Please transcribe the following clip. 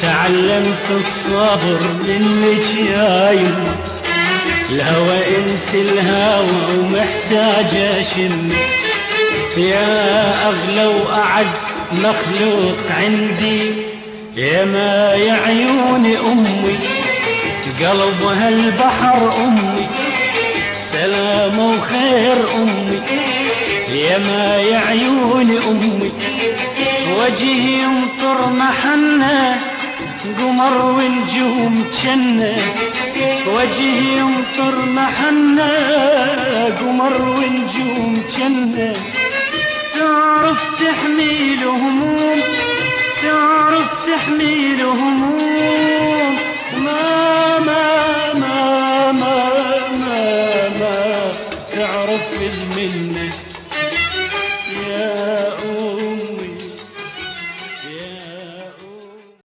تعلمت الصبر منك يا يمي، الهوى انت الهوى ومحتاجة شمي، يا اغلى واعز مخلوق عندي، يا ما يا عيون امي قلبها البحر امي، سلام وخير امي، يا ما يا عيون امي، وجهي يمطر محنة قمر ونجوم جنة، وجهي يمطر محنة قمر ونجوم جنة، تعرف تحمي الهموم، تعرف تحمي